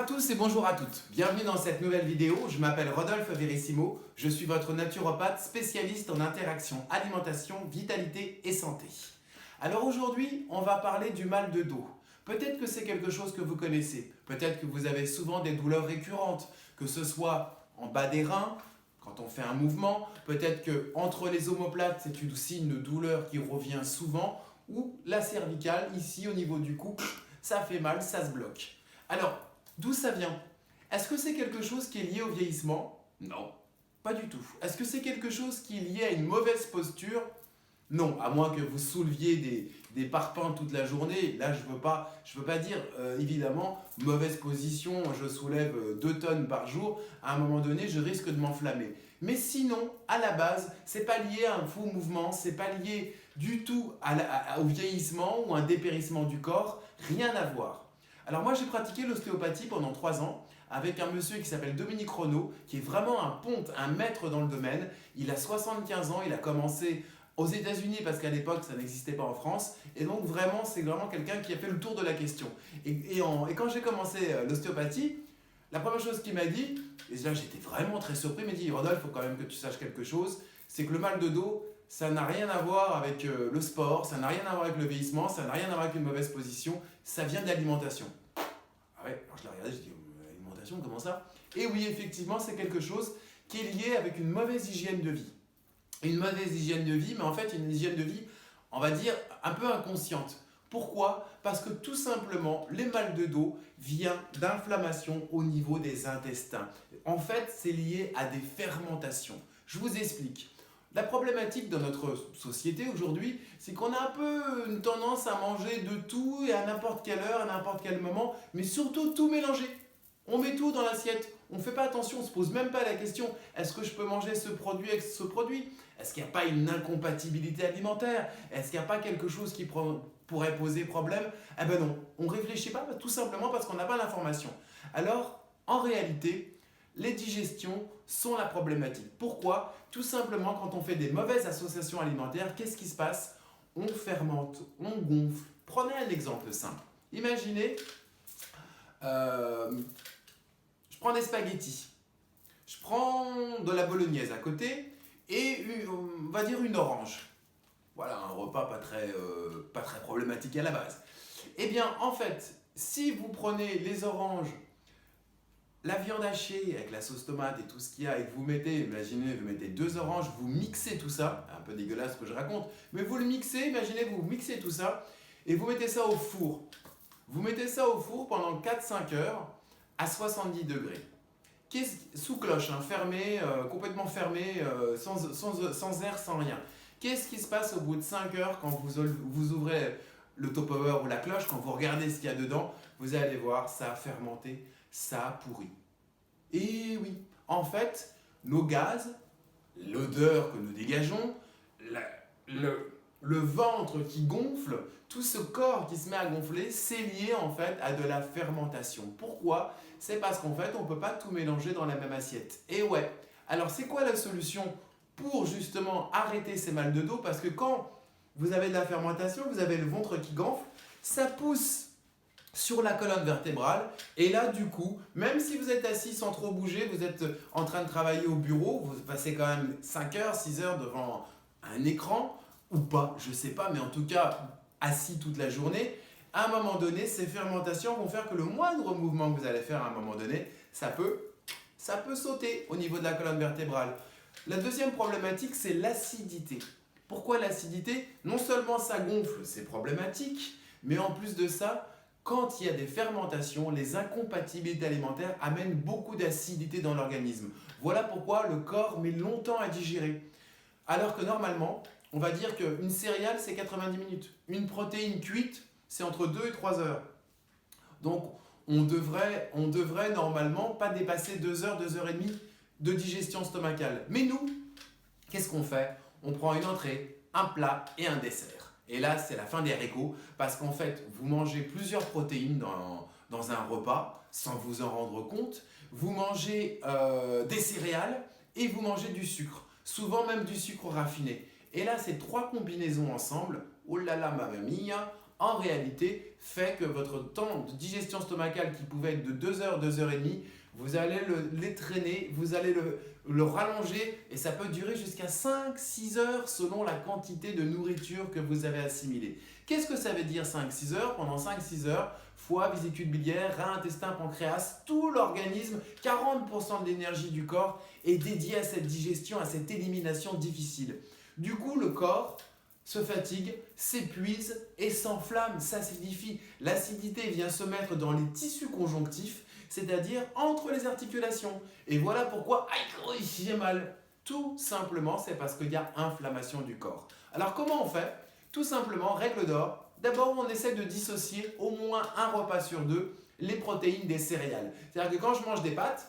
tous et bonjour à toutes. Bienvenue dans cette nouvelle vidéo. Je m'appelle Rodolphe Verissimo. Je suis votre naturopathe spécialiste en interaction alimentation, vitalité et santé. Alors aujourd'hui, on va parler du mal de dos. Peut-être que c'est quelque chose que vous connaissez. Peut-être que vous avez souvent des douleurs récurrentes, que ce soit en bas des reins, quand on fait un mouvement. Peut-être que entre les omoplates, c'est aussi une douleur qui revient souvent. Ou la cervicale, ici au niveau du cou, ça fait mal, ça se bloque. Alors, d'où ça vient? Est-ce que c'est quelque chose qui est lié au vieillissement? Non, pas du tout. Est-ce que c'est quelque chose qui est lié à une mauvaise posture? Non, à moins que vous souleviez des parpaings toute la journée. Là, je veux pas dire, évidemment, mauvaise position, je soulève 2 tonnes par jour. À un moment donné, je risque de m'enflammer. Mais sinon, à la base, c'est pas lié à un faux mouvement, c'est pas lié du tout au vieillissement ou à un dépérissement du corps. Rien à voir. Alors moi, j'ai pratiqué l'ostéopathie pendant 3 ans avec un monsieur qui s'appelle Dominique Renaud, qui est vraiment un ponte, un maître dans le domaine. Il a 75 ans, il a commencé aux États-Unis parce qu'à l'époque, ça n'existait pas en France. Et donc vraiment, c'est vraiment quelqu'un qui a fait le tour de la question. Et quand j'ai commencé l'ostéopathie, la première chose qu'il m'a dit, et là j'étais vraiment très surpris, il m'a dit « Rodolphe, il faut quand même que tu saches quelque chose, c'est que le mal de dos, ça n'a rien à voir avec le sport, ça n'a rien à voir avec le vieillissement, ça n'a rien à voir avec une mauvaise position, ça vient de l'alimentation. » Ah ouais, alors je l'ai regardé, je dis « Alimentation, comment ça ?» Et oui, effectivement, c'est quelque chose qui est lié avec une mauvaise hygiène de vie. Une mauvaise hygiène de vie, mais en fait une hygiène de vie, on va dire, un peu inconsciente. Pourquoi? Parce que tout simplement, les mal de dos viennent d'inflammation au niveau des intestins. En fait, c'est lié à des fermentations. Je vous explique. La problématique dans notre société aujourd'hui, c'est qu'on a un peu une tendance à manger de tout et à n'importe quelle heure, à n'importe quel moment, mais surtout tout mélanger. On met tout dans l'assiette, on ne fait pas attention, on ne se pose même pas la question, est-ce que je peux manger ce produit avec ce produit? Est-ce qu'il n'y a pas une incompatibilité alimentaire? Est-ce qu'il n'y a pas quelque chose qui pourrait poser problème? Eh ben non, on ne réfléchit pas, tout simplement parce qu'on n'a pas l'information. Alors, en réalité, les digestions sont la problématique. Pourquoi? Tout simplement, quand on fait des mauvaises associations alimentaires, qu'est-ce qui se passe? On fermente, on gonfle. Prenez un exemple simple. Imaginez, je prends des spaghettis, je prends de la bolognaise à côté et on va dire une orange. Voilà, un repas pas très problématique à la base. Eh bien, en fait, si vous prenez les oranges, la viande hachée avec la sauce tomate et tout ce qu'il y a et que vous mettez, imaginez, vous mettez 2 oranges, vous mixez tout ça, un peu dégueulasse ce que je raconte, mais vous le mixez, imaginez, vous mixez tout ça et vous mettez ça au four. Vous mettez ça au four pendant 4-5 heures à 70 degrés. Sous cloche, hein, fermé, complètement fermé, sans air, sans rien. Qu'est-ce qui se passe au bout de 5 heures quand vous ouvrez le top power ou la cloche, quand vous regardez ce qu'il y a dedans, vous allez voir, ça a fermenté, ça a pourri. Et oui, en fait, nos gaz, l'odeur que nous dégageons, le ventre qui gonfle, tout ce corps qui se met à gonfler, c'est lié en fait à de la fermentation. Pourquoi? C'est parce qu'en fait, on ne peut pas tout mélanger dans la même assiette. Et ouais, alors c'est quoi la solution pour justement arrêter ces mal de dos? Parce que quand vous avez de la fermentation, vous avez le ventre qui gonfle, ça pousse sur la colonne vertébrale et là du coup, même si vous êtes assis sans trop bouger, vous êtes en train de travailler au bureau, vous passez quand même 5 heures, 6 heures devant un écran, ou pas, je sais pas, mais en tout cas assis toute la journée, à un moment donné, ces fermentations vont faire que le moindre mouvement que vous allez faire à un moment donné, ça peut sauter au niveau de la colonne vertébrale. La deuxième problématique, c'est l'acidité. Pourquoi l'acidité? Non seulement ça gonfle, c'est problématique, mais en plus de ça, quand il y a des fermentations, les incompatibilités alimentaires amènent beaucoup d'acidité dans l'organisme. Voilà pourquoi le corps met longtemps à digérer. Alors que normalement, on va dire qu'une céréale, c'est 90 minutes. Une protéine cuite, c'est entre 2 et 3 heures. Donc, on devrait normalement pas dépasser 2 heures, 2 heures et demie de digestion stomacale. Mais nous, qu'est-ce qu'on fait? On prend une entrée, un plat et un dessert. Et là, c'est la fin des haricots parce qu'en fait, vous mangez plusieurs protéines dans un repas sans vous en rendre compte. Vous mangez des céréales et vous mangez du sucre. Souvent même du sucre raffiné. Et là, ces 3 combinaisons ensemble, oh là là, mamma mia, en réalité, fait que votre temps de digestion stomacale qui pouvait être de 2 heures, 2 heures et demie, vous allez l'étraîner, vous allez le rallonger et ça peut durer jusqu'à 5-6 heures selon la quantité de nourriture que vous avez assimilée. Qu'est-ce que ça veut dire 5-6 heures? Pendant 5-6 heures, foie, vésicule biliaire, rein, intestin, pancréas, tout l'organisme, 40% de l'énergie du corps est dédiée à cette digestion, à cette élimination difficile. Du coup, le corps se fatigue, s'épuise et s'enflamme, s'acidifie. L'acidité vient se mettre dans les tissus conjonctifs, c'est-à-dire entre les articulations. Et voilà pourquoi j'ai mal. Tout simplement, c'est parce qu'il y a inflammation du corps. Alors comment on fait? Tout simplement, règle d'or. D'abord, on essaie de dissocier au moins un repas sur deux les protéines des céréales. C'est-à-dire que quand je mange des pâtes,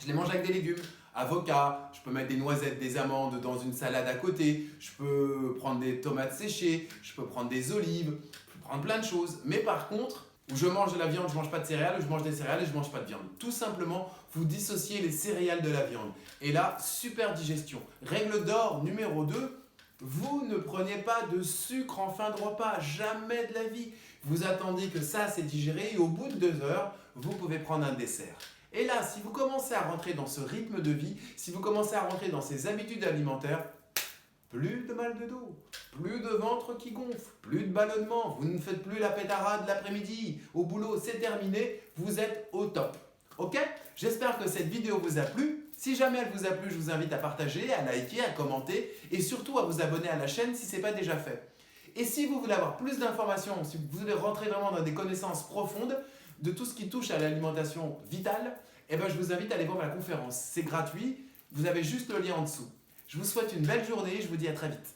je les mange avec des légumes. Avocat, je peux mettre des noisettes, des amandes dans une salade à côté, je peux prendre des tomates séchées, je peux prendre des olives, je peux prendre plein de choses. Mais par contre, où je mange de la viande, je ne mange pas de céréales, ou je mange des céréales et je ne mange pas de viande. Tout simplement, vous dissociez les céréales de la viande. Et là, super digestion. Règle d'or numéro 2, vous ne prenez pas de sucre en fin de repas, jamais de la vie. Vous attendez que ça s'est digéré et au bout de 2 heures, vous pouvez prendre un dessert. Et là, si vous commencez à rentrer dans ce rythme de vie, si vous commencez à rentrer dans ces habitudes alimentaires, plus de mal de dos, plus de ventre qui gonfle, plus de ballonnement, vous ne faites plus la pétarade l'après-midi, au boulot, c'est terminé, vous êtes au top. Ok? J'espère que cette vidéo vous a plu. Si jamais elle vous a plu, je vous invite à partager, à liker, à commenter et surtout à vous abonner à la chaîne si ce n'est pas déjà fait. Et si vous voulez avoir plus d'informations, si vous voulez rentrer vraiment dans des connaissances profondes de tout ce qui touche à l'alimentation vitale, eh ben, je vous invite à aller voir ma conférence. C'est gratuit, vous avez juste le lien en dessous. Je vous souhaite une belle journée et je vous dis à très vite.